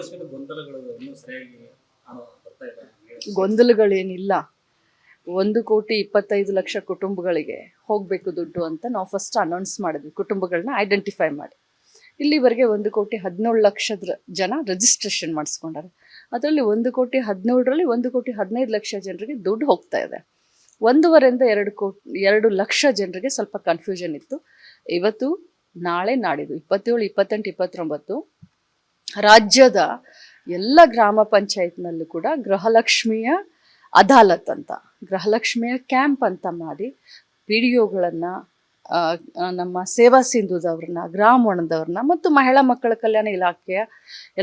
ಗೃಹಲಕ್ಷ್ಮಿ ಗೊಂದಲಗಳು ಇನ್ನೂ ಸರಿಯಾಗಿ ಬರ್ತಾ ಇದೆ. ಗೊಂದಲಗಳೇನಿಲ್ಲ. 1,25,00,000 ಕುಟುಂಬಗಳಿಗೆ ಹೋಗಬೇಕು ದುಡ್ಡು ಅಂತ ನಾವು ಫಸ್ಟ್ ಅನೌನ್ಸ್ ಮಾಡಿದ್ವಿ. ಕುಟುಂಬಗಳನ್ನ ಐಡೆಂಟಿಫೈ ಮಾಡಿ ಇಲ್ಲಿವರೆಗೆ 1,17,00,000 ಜನ ರಿಜಿಸ್ಟ್ರೇಷನ್ ಮಾಡಿಸ್ಕೊಂಡಾರೆ. ಅದರಲ್ಲಿ 1,17,00,000ರಲ್ಲಿ 1,15,00,000 ಜನರಿಗೆ ದುಡ್ಡು ಹೋಗ್ತಾ ಇದೆ. 1.5 2 ಲಕ್ಷ ಜನರಿಗೆ ಸ್ವಲ್ಪ ಕನ್ಫ್ಯೂಷನ್ ಇತ್ತು. ಇವತ್ತು ನಾಳೆ ನಾಡಿದ್ದು 27, 28, 29 ರಾಜ್ಯದ ಎಲ್ಲ ಗ್ರಾಮ ಪಂಚಾಯತ್ನಲ್ಲೂ ಕೂಡ ಗೃಹಲಕ್ಷ್ಮಿಯ ಅದಾಲತ್ ಅಂತ, ಗೃಹಲಕ್ಷ್ಮಿಯ ಕ್ಯಾಂಪ್ ಅಂತ ಮಾಡಿ PDOಗಳನ್ನು, ನಮ್ಮ ಸೇವಾ ಸಿಂಧುದವ್ರನ್ನ, ಗ್ರಾಮವಣದವ್ರನ್ನ ಮತ್ತು ಮಹಿಳಾ ಮಕ್ಕಳ ಕಲ್ಯಾಣ ಇಲಾಖೆಯ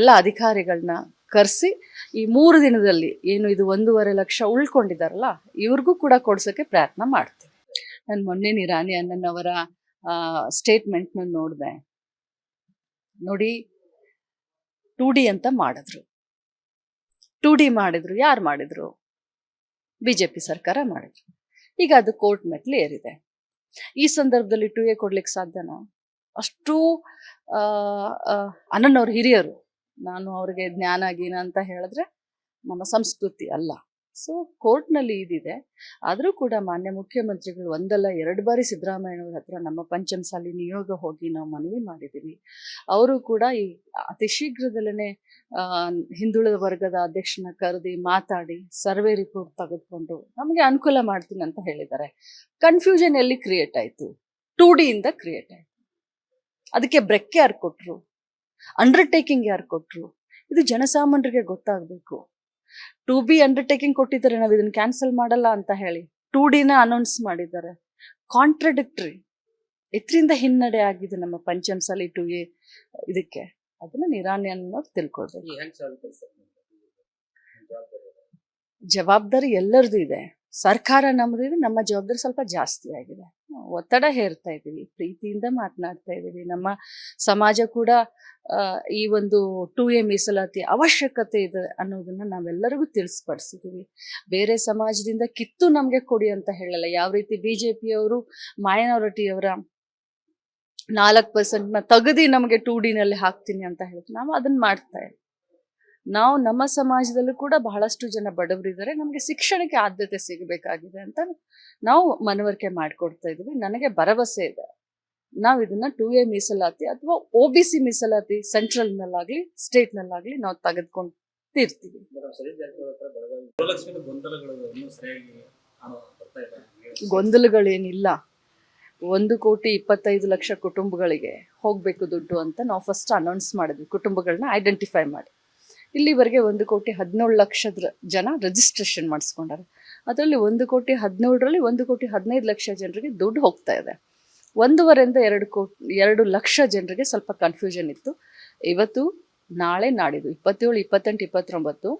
ಎಲ್ಲ ಅಧಿಕಾರಿಗಳನ್ನ ಕರೆಸಿ ಈ 3 ದಿನದಲ್ಲಿ ಏನು ಇದು 1.5 ಲಕ್ಷ ಉಳ್ಕೊಂಡಿದ್ದಾರಲ್ಲ ಇವ್ರಿಗೂ ಕೂಡ ಕೊಡ್ಸೋಕ್ಕೆ ಪ್ರಯತ್ನ ಮಾಡ್ತೀವಿ. ನಾನು ಮೊನ್ನೆ ನಿರಾಣಿ ಅನ್ನನವರ ಸ್ಟೇಟ್ಮೆಂಟ್ನ ನೋಡಿದೆ. ನೋಡಿ, 2D ಅಂತ ಮಾಡಿದ್ರು. 2D ಮಾಡಿದ್ರು. ಯಾರು ಮಾಡಿದ್ರು? BJP ಸರ್ಕಾರ ಮಾಡಿದ್ರು. ಈಗ ಅದು ಕೋರ್ಟ್ ಮೆಟ್ಲು ಏರಿದೆ. ಈ ಸಂದರ್ಭದಲ್ಲಿ 2A ಕೊಡ್ಲಿಕ್ಕೆ ಸಾಧ್ಯನಾ? ಅಷ್ಟು ಅನ್ನನವ್ರ ಹಿರಿಯರು. ನಾನು ಅವ್ರಿಗೆ ಜ್ಞಾನ ಗೀನ ಅಂತ ಹೇಳಿದ್ರೆ ನಮ್ಮ ಸಂಸ್ಕೃತಿ ಅಲ್ಲ. ಸೊ ಕೋರ್ಟ್ನಲ್ಲಿ ಇದಿದೆ. ಆದರೂ ಕೂಡ ಮಾನ್ಯ ಮುಖ್ಯಮಂತ್ರಿಗಳು 1 ಅಲ್ಲ 2 ಬಾರಿ ಸಿದ್ದರಾಮಯ್ಯನವ್ರ ಹತ್ರ ನಮ್ಮ ಪಂಚಮಸಾಲಿ ನಿಯೋಗ ಹೋಗಿ ನಾವು ಮನವಿ ಮಾಡಿದ್ದೀವಿ. ಅವರು ಕೂಡ ಈ ಅತಿ ಶೀಘ್ರದಲ್ಲೇ ಹಿಂದುಳಿದ ವರ್ಗದ ಅಧ್ಯಕ್ಷನ ಕರೆದಿ ಮಾತಾಡಿ ಸರ್ವೆ ರಿಪೋರ್ಟ್ ತೆಗೆದುಕೊಂಡು ನಮಗೆ ಅನುಕೂಲ ಮಾಡ್ತೀನಿ ಅಂತ ಹೇಳಿದ್ದಾರೆ. ಕನ್ಫ್ಯೂಷನ್ ಎಲ್ಲಿ ಕ್ರಿಯೇಟ್ ಆಯಿತು? 2D ಇಂದ ಕ್ರಿಯೇಟ್ ಆಯಿತು. ಅದಕ್ಕೆ ಬ್ರೇಕ್ ಯಾರು ಕೊಟ್ಟರು? ಅಂಡರ್ಟೇಕಿಂಗ್ ಯಾರು ಕೊಟ್ಟರು? ಇದು ಜನಸಾಮಾನ್ಯರಿಗೆ ಗೊತ್ತಾಗಬೇಕು. 2B ಅಂಡರ್ಟೇಕಿಂಗ್ ಕೊಟ್ಟಿದ್ದಾರೆ, ನಾವು ಇದನ್ನು ಕ್ಯಾನ್ಸಲ್ ಮಾಡಲ್ಲ ಅಂತ ಹೇಳಿ 2Dನ ಅನೌನ್ಸ್ ಮಾಡಿದ್ದಾರೆ. ಕಾಂಟ್ರಡಿಕ್ಟ್ರಿ. ಇದರಿಂದ ಹಿನ್ನಡೆ ಆಗಿದೆ ನಮ್ಮ ಪಂಚಮಸಾಲಿ 2A ಇದಕ್ಕೆ. ಅದನ್ನ ನಿರಾಣಿ ಅನ್ನೋದು ತಿಳ್ಕೊಳ್ಬೇಕು. ಜವಾಬ್ದಾರಿ ಎಲ್ಲರದು ಇದೆ. ಸರ್ಕಾರ ನಮ್ಮದಿದೆ, ನಮ್ಮ ಜವಾಬ್ದಾರಿ ಸ್ವಲ್ಪ ಜಾಸ್ತಿ ಆಗಿದೆ. ಒತ್ತಡ ಹೇರ್ತಾ ಇದ್ದೀವಿ, ಪ್ರೀತಿಯಿಂದ ಮಾತನಾಡ್ತಾ ಇದ್ದೀವಿ. ನಮ್ಮ ಸಮಾಜ ಕೂಡ ಈ ಒಂದು 2A ಮೀಸಲಾತಿ ಅವಶ್ಯಕತೆ ಇದೆ ಅನ್ನೋದನ್ನ ನಾವೆಲ್ಲರಿಗೂ ತಿಳಿಸ್ಪಡಿಸಿದ್ದೀವಿ. ಬೇರೆ ಸಮಾಜದಿಂದ ಕಿತ್ತು ನಮಗೆ ಕೊಡಿ ಅಂತ ಹೇಳಲ್ಲ. ಯಾವ ರೀತಿ BJPಯವರು ಮೈನಾರಿಟಿಯವರ 4% ತೆಗೆದು ನಮಗೆ 2Dನಲ್ಲಿ ಹಾಕ್ತೀನಿ ಅಂತ ಹೇಳಿದ್ರು. ನಾವು ಅದನ್ನ ಮಾಡ್ತಾ ಇದ್ದೀವಿ. ನಾವು ನಮ್ಮ ಸಮಾಜದಲ್ಲೂ ಕೂಡ ಬಹಳಷ್ಟು ಜನ ಬಡವರಿದ್ದಾರೆ, ನಮಗೆ ಶಿಕ್ಷಣಕ್ಕೆ ಆದ್ಯತೆ ಸಿಗಬೇಕಾಗಿದೆ ಅಂತ ನಾವು ಮನವರಿಕೆ ಮಾಡಿಕೊಡ್ತಾ ಇದ್ದೀವಿ. ನನಗೆ ಭರವಸೆ ಇದೆ, ನಾವು ಇದನ್ನ 2A ಮೀಸಲಾತಿ ಅಥವಾ OBC ಮೀಸಲಾತಿ ಸೆಂಟ್ರಲ್ನಲ್ಲಾಗಲಿ ಸ್ಟೇಟ್ನಲ್ಲಾಗಲಿ ನಾವು ತೆಗೆದುಕೊಂಡು ತೀರ್ತೀವಿ. ಗೊಂದಲಗಳೇನಿಲ್ಲ. 1,25,00,000 ಕುಟುಂಬಗಳಿಗೆ ಹೋಗಬೇಕು ದುಡ್ಡು ಅಂತ ನಾವು ಫಸ್ಟ್ ಅನೌನ್ಸ್ ಮಾಡಿದ್ವಿ. ಕುಟುಂಬಗಳನ್ನ ಐಡೆಂಟಿಫೈ ಮಾಡಿ ಇಲ್ಲಿವರೆಗೆ 1,17,00,000 ಜನ ರಿಜಿಸ್ಟ್ರೇಷನ್ ಮಾಡಿಸ್ಕೊಂಡಾರೆ. ಅದರಲ್ಲಿ 1,17,00,000ರಲ್ಲಿ 1,15,00,000 ಜನರಿಗೆ ದುಡ್ಡು ಹೋಗ್ತಾ ಇದೆ. 1.5 2 ಲಕ್ಷ ಜನರಿಗೆ ಸ್ವಲ್ಪ ಕನ್ಫ್ಯೂಷನ್ ಇತ್ತು. ಇವತ್ತು ನಾಳೆ ನಾಡಿದ್ದು 27, 28, 29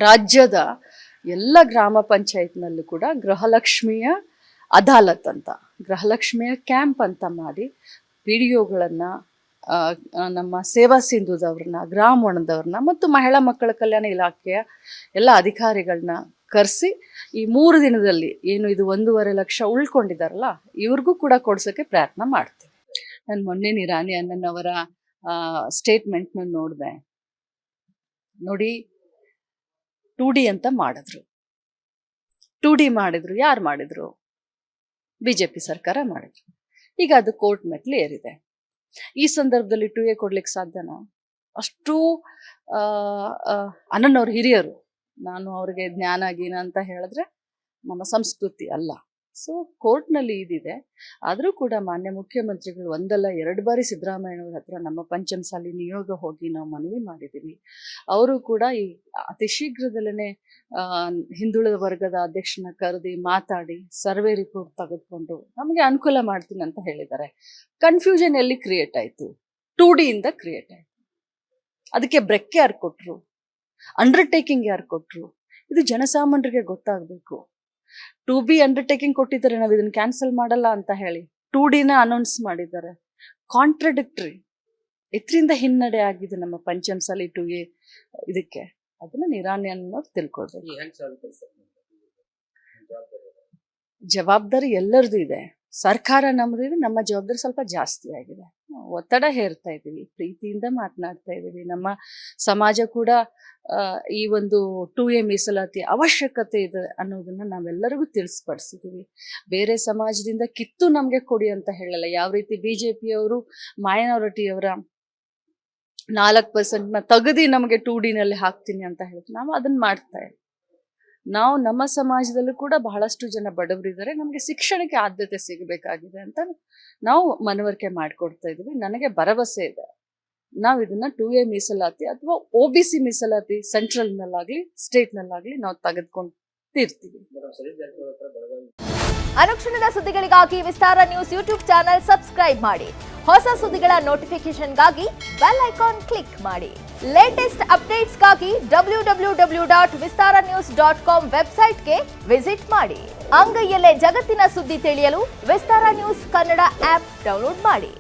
ರಾಜ್ಯದ ಎಲ್ಲ ಗ್ರಾಮ ಪಂಚಾಯತ್ನಲ್ಲೂ ಕೂಡ ಗೃಹಲಕ್ಷ್ಮಿಯ ಅದಾಲತ್ ಅಂತ, ಗೃಹಲಕ್ಷ್ಮಿಯ ಕ್ಯಾಂಪ್ ಅಂತ ಮಾಡಿ PDOಗಳನ್ನು, ನಮ್ಮ ಸೇವಾ ಸಿಂಧುದವ್ರನ್ನ, ಗ್ರಾಮವಣದವ್ರನ್ನ ಮತ್ತು ಮಹಿಳಾ ಮಕ್ಕಳ ಕಲ್ಯಾಣ ಇಲಾಖೆಯ ಎಲ್ಲ ಅಧಿಕಾರಿಗಳನ್ನ ಕರೆಸಿ ಈ 3 ದಿನದಲ್ಲಿ ಏನು ಇದು 1.5 ಲಕ್ಷ ಉಳ್ಕೊಂಡಿದ್ದಾರಲ್ಲ ಇವ್ರಿಗೂ ಕೂಡ ಕೊಡ್ಸೋಕ್ಕೆ ಪ್ರಯತ್ನ ಮಾಡ್ತೀವಿ. ನಾನು ಮೊನ್ನೆ ನಿರಾಣಿ ಅನ್ನನವರ ಸ್ಟೇಟ್ಮೆಂಟ್ನ ನೋಡಿದೆ. ನೋಡಿ, 2D ಅಂತ ಮಾಡಿದ್ರು. 2D ಮಾಡಿದ್ರು. ಯಾರು ಮಾಡಿದ್ರು? BJP ಸರ್ಕಾರ ಮಾಡಿದ್ರು. ಈಗ ಅದು ಕೋರ್ಟ್ ಮೆಟ್ಲು ಏರಿದೆ. ಈ ಸಂದರ್ಭದಲ್ಲಿ 2A ಕೊಡ್ಲಿಕ್ಕೆ ಸಾಧ್ಯನಾ? ಅಷ್ಟು ಅನ್ನನವ್ರ ಹಿರಿಯರು. ನಾನು ಅವ್ರಿಗೆ ಜ್ಞಾನ ಗೀನ ಅಂತ ಹೇಳಿದ್ರೆ ನಮ್ಮ ಸಂಸ್ಕೃತಿ ಅಲ್ಲ. ಸೊ ಕೋರ್ಟ್ನಲ್ಲಿ ಇದಿದೆ. ಆದರೂ ಕೂಡ ಮಾನ್ಯ ಮುಖ್ಯಮಂತ್ರಿಗಳು 1 ಅಲ್ಲ 2 ಬಾರಿ ಸಿದ್ದರಾಮಯ್ಯನವ್ರ ಹತ್ರ ನಮ್ಮ ಪಂಚಮಸಾಲಿ ನಿಯೋಗ ಹೋಗಿ ನಾವು ಮನವಿ ಮಾಡಿದ್ದೀವಿ. ಅವರು ಕೂಡ ಈ ಅತಿ ಶೀಘ್ರದಲ್ಲೇ ಹಿಂದುಳಿದ ವರ್ಗದ ಅಧ್ಯಕ್ಷನ ಕರೆದಿ ಮಾತಾಡಿ ಸರ್ವೆ ರಿಪೋರ್ಟ್ ತೆಗೆದುಕೊಂಡು ನಮಗೆ ಅನುಕೂಲ ಮಾಡ್ತೀನಿ ಅಂತ ಹೇಳಿದ್ದಾರೆ. ಕನ್ಫ್ಯೂಷನ್ ಎಲ್ಲಿ ಕ್ರಿಯೇಟ್ ಆಯಿತು? 2D ಇಂದ ಕ್ರಿಯೇಟ್ ಆಯಿತು. ಅದಕ್ಕೆ ಬ್ರೇಕ್ ಯಾರು ಕೊಟ್ಟರು? ಅಂಡರ್ಟೇಕಿಂಗ್ ಯಾರು ಕೊಟ್ಟರು? ಇದು ಜನಸಾಮಾನ್ಯರಿಗೆ ಗೊತ್ತಾಗಬೇಕು. 2B ಅಂಡರ್ಟೇಕಿಂಗ್ ಕೊಟ್ಟಿದ್ದಾರೆ, ನಾವು ಇದನ್ನು ಕ್ಯಾನ್ಸಲ್ ಮಾಡಲ್ಲ ಅಂತ ಹೇಳಿ 2Dನ ಅನೌನ್ಸ್ ಮಾಡಿದ್ದಾರೆ. ಕಾಂಟ್ರಡಿಕ್ಟ್ರಿ. ಇದರಿಂದ ಹಿನ್ನಡೆ ಆಗಿದೆ ನಮ್ಮ ಪಂಚಮಸಾಲಿ 2A ಇದಕ್ಕೆ. ಅದನ್ನ ನಿರಾಣಿ ಅನ್ನೋದು ತಿಳ್ಕೊಳ್ಬೇಕು. ಜವಾಬ್ದಾರಿ ಎಲ್ಲರದು ಇದೆ. ಸರ್ಕಾರ ನಮ್ಮದಿದೆ, ನಮ್ಮ ಜವಾಬ್ದಾರಿ ಸ್ವಲ್ಪ ಜಾಸ್ತಿ ಆಗಿದೆ. ಒತ್ತಡ ಹೇರ್ತಾ ಇದ್ದೀವಿ, ಪ್ರೀತಿಯಿಂದ ಮಾತನಾಡ್ತಾ ಇದ್ದೀವಿ. ನಮ್ಮ ಸಮಾಜ ಕೂಡ ಈ ಒಂದು 2A ಮೀಸಲಾತಿ ಅವಶ್ಯಕತೆ ಇದೆ ಅನ್ನೋದನ್ನ ನಾವೆಲ್ಲರಿಗೂ ತಿಳಿಸ್ಪಡಿಸಿದ್ದೀವಿ. ಬೇರೆ ಸಮಾಜದಿಂದ ಕಿತ್ತು ನಮಗೆ ಕೊಡಿ ಅಂತ ಹೇಳಲ್ಲ. ಯಾವ ರೀತಿ BJPಯವರು ಮೈನಾರಿಟಿಯವರ 4% ತೆಗೆದು ನಮಗೆ 2Dನಲ್ಲಿ ಹಾಕ್ತೀನಿ ಅಂತ ಹೇಳಿದ್ರು, ನಾವು ಅದನ್ನ ಮಾಡ್ತಾ ಇದ್ದೀವಿ. ನಾವು ನಮ್ಮ ಸಮಾಜದಲ್ಲೂ ಕೂಡ ಬಹಳಷ್ಟು ಜನ ಬಡವರಿದ್ದಾರೆ, ನಮಗೆ ಶಿಕ್ಷಣಕ್ಕೆ ಆದ್ಯತೆ ಸಿಗಬೇಕಾಗಿದೆ ಅಂತ ನಾವು ಮನವರಿಕೆ ಮಾಡಿಕೊಡ್ತಾ ಇದ್ದೀವಿ. ನನಗೆ ಭರವಸೆ ಇದೆ, ನಾವು ಇದನ್ನ 2A ಮೀಸಲಾತಿ ಅಥವಾ OBC ಮೀಸಲಾತಿ ಸೆಂಟ್ರಲ್ನಲ್ಲಾಗಲಿ ಸ್ಟೇಟ್ನಲ್ಲಾಗಲಿ ನಾವು ತೆಗೆದುಕೊಂಡಿರ್ತೀವಿ. ಅನುಕ್ಷಣದ ಸುದ್ದಿಗಳಿಗಾಗಿ ವಿಸ್ತಾರ ನ್ಯೂಸ್ ಯೂಟ್ಯೂಬ್ ಚಾನೆಲ್ ಸಬ್ಸ್ಕ್ರೈಬ್ ಮಾಡಿ. ಹೊಸ ಸುದ್ದಿಗಳ ನೋಟಿಫಿಕೇಶನ್ಗಾಗಿ ಬೆಲ್ ಐಕಾನ್ ಕ್ಲಿಕ್ ಮಾಡಿ. ಲೇಟೆಸ್ಟ್ ಅಪ್ಡೇಟ್ಸ್ಗಾಗಿ www.vistaranews.com ವೆಬ್ಸೈಟ್ಗೆ ವಿಸಿಟ್ ಮಾಡಿ. ಅಂಗೈಯಲ್ಲೇ ಜಗತ್ತಿನ ಸುದ್ದಿ ತಿಳಿಯಲು ವಿಸ್ತಾರ ನ್ಯೂಸ್ ಕನ್ನಡ ಆಪ್ ಡೌನ್ಲೋಡ್ ಮಾಡಿ.